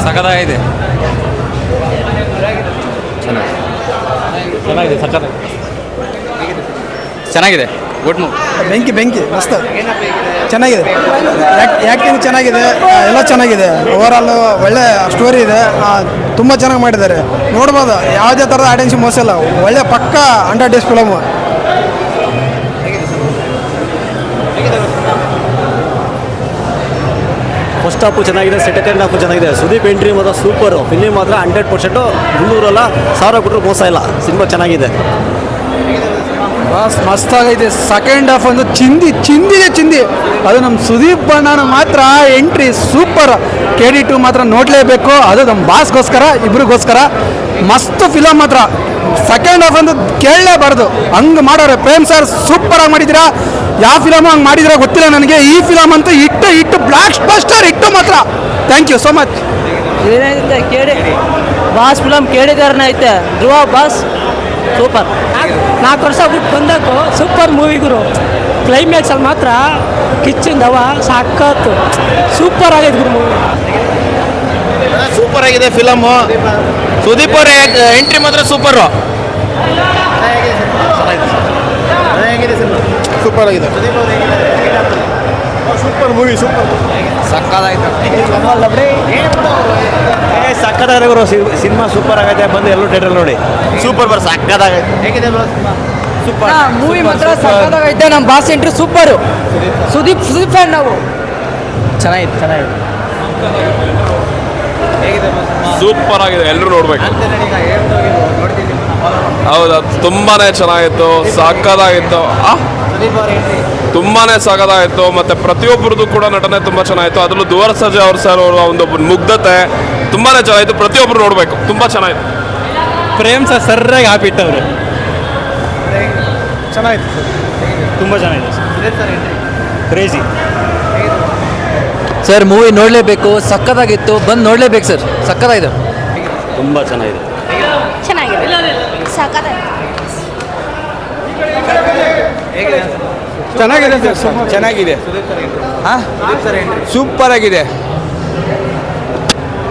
ಸಖತ್ತಾಗಿದೆ. ಚೆನ್ನಾಗಿದೆ ಸಖತ್ ಚೆನ್ನಾಗಿದೆ. Good move. ಬೆಂಕಿ ಮಸ್ತ್ ಚೆನ್ನಾಗಿದೆ. ಆ್ಯಕ್ಟಿಂಗ್ ಚೆನ್ನಾಗಿದೆ, ಎಲ್ಲ ಚೆನ್ನಾಗಿದೆ. ಓವರಾಲ್ ಒಳ್ಳೆ ಸ್ಟೋರಿ ಇದೆ, ತುಂಬ ಚೆನ್ನಾಗಿ ಮಾಡಿದ್ದಾರೆ. ನೋಡ್ಬೋದು, ಯಾವುದೇ ಥರದ ಆಡಿಯನ್ಸ್ ಮೋಸ ಇಲ್ಲ. ಒಳ್ಳೆ ಪಕ್ಕ 100 ಡೇಸ್ ಫಿಲಮು. ಫಸ್ಟ್ ಹಾಫು ಚೆನ್ನಾಗಿದೆ, ಸೆಕೆಂಡ್ ಹಾಫು ಚೆನ್ನಾಗಿದೆ. ಸುದೀಪ್ ಎಂಟ್ರಿ ಮಾತ್ರ ಸೂಪರು. ಫಿಲಿಮ್ ಮಾತ್ರ 100% ಮುನ್ನೂರಲ್ಲ 1000 ಕೊಟ್ಟರು ಮೋಸ ಇಲ್ಲ. ಸಿನಿಮಾ ಚೆನ್ನಾಗಿದೆ. ಬಾಸ್ ಮಸ್ತಾಗೈತೆ. ಸೆಕೆಂಡ್ ಹಾಫ್ ಒಂದು ಚಿಂದಿ ಅದು ನಮ್ಮ ಸುದೀಪ್ ಅಣ್ಣನ ಮಾತ್ರ ಎಂಟ್ರಿ ಸೂಪರ್. KD2 ಮಾತ್ರ ನೋಡಲೇಬೇಕು. ಅದು ನಮ್ಮ ಬಾಸ್ಗೋಸ್ಕರ, ಇಬ್ರಿಗೋಸ್ಕರ ಮಸ್ತ್ ಫಿಲಮ್ ಮಾತ್ರ. ಸೆಕೆಂಡ್ ಹಾಫ್ ಒಂದು ಕೇಳಲೇಬಾರ್ದು, ಹಂಗೆ ಮಾಡೋರೆ. ಪ್ರೇಮ್ ಸರ್ ಸೂಪರಾಗಿ ಮಾಡಿದ್ದೀರಾ. ಯಾವ ಫಿಲಮು ಹಂಗೆ ಮಾಡಿದಿರ ಗೊತ್ತಿಲ್ಲ ನನಗೆ. ಈ ಫಿಲಮ್ ಅಂತೂ ಇಟ್ಟು ಬ್ಲಾಕ್ ಬಸ್ಟರ್ ಇಟ್ಟು ಮಾತ್ರ. Thank you so much. ಏನಾಗುತ್ತೆ ಕೇಳಿ ಬಾಸ್ ಫಿಲಮ್ ಕೇಳಿದಾರನ ಐತೆ. ಧ್ರುವ ಬಾಸ್ ಸೂಪರ್. 4 ವರ್ಷ ಬಿಟ್ಟು ಬಂದಕ್ಕೂ ಸೂಪರ್ ಮೂವಿಗುರು. ಕ್ಲೈಮ್ಯಾಕ್ಸಲ್ಲಿ ಮಾತ್ರ ಕಿಚ್ಚಿಂದವ ಸಾಕತ್ತು. ಸೂಪರ್ ಆಗೈತೆ ಗುರು ಮೂವಿ. ಸೂಪರ್ ಆಗಿದೆ ಫಿಲಮು. ಸುದೀಪ್ ಅವ್ರ ಎಂಟ್ರಿ ಮಾತ್ರ ಸೂಪರು. ಸೂಪರ್ ಆಗಿದೆ. Super movie, super. ಸಕ್ಕತ್ತಾಗಿದೆ ಗುರು. ಸಿನಿಮಾ ಸೂಪರ್ ಆಗೈತೆ. ಬಂದು ಎಲ್ಲರೂ ಥಿಯೇಟರ್ ನೋಡಿ. ಸೂಪರ್ ಬರ್ ಸಕ್ಕತ್ತಾಗೈತೆ. ಹೇಗಿದೆ ಸೂಪರ್ ಮೂವಿ ಮಾತ್ರ ಸಕ್ಕತ್ತಾಗೈತೆ. ನಮ್ಮ boss entry super. Sudeep fan ನಾವು. ಚೆನ್ನಾಗಿದೆ. ಸೂಪರ್ ಆಗಿದೆ, ಎಲ್ಲರೂ ನೋಡ್ಬೇಕು. ಹೌದು, ತುಂಬಾನೇ ಚೆನ್ನಾಗಿತ್ತು, ಸಕ್ಕತ್ತಾಗಿತ್ತು. ತುಂಬಾನೇ ಸಕ್ಕತ್ತಾಗಿತ್ತು. ಮತ್ತೆ ಪ್ರತಿಯೊಬ್ಬರದ್ದು ಕೂಡ ನಟನೆ ತುಂಬಾ ಚೆನ್ನಾಗಿತ್ತು. ಅದರಲ್ಲೂ ಧ್ರುವ ಸರ್ಜಾ ಅವರ ಒಂದು ಮುಗ್ಧತೆ ತುಂಬಾನೇ ಚೆನ್ನಾಗಿತ್ತು. ಪ್ರತಿಯೊಬ್ಬರು ನೋಡ್ಬೇಕು, ತುಂಬಾ ಚೆನ್ನಾಗಿತ್ತು. ಪ್ರೇಮ್ ಸರ್ ಸರ್ರಾಗಿ ಹಾಕಿಟ್ಟವ್ರೆ. ಚೆನ್ನಾಗಿತ್ತು ಸರ್, ತುಂಬ ಚೆನ್ನಾಗಿದೆ. ಕ್ರೇಜಿ ಸರ್ ಮೂವಿ ನೋಡಲೇಬೇಕು. ಸಕ್ಕತ್ತಾಗಿತ್ತು, ಬಂದು ನೋಡಲೇಬೇಕು ಸರ್. ಸಕ್ಕತ್ತಾಗಿದೆ, ತುಂಬ ಚೆನ್ನಾಗಿದೆ. ಚೆನ್ನಾಗಿದೆ ಸರ್, ಚೆನ್ನಾಗಿದೆ. ಸೂಪರ್ ಆಗಿದೆ.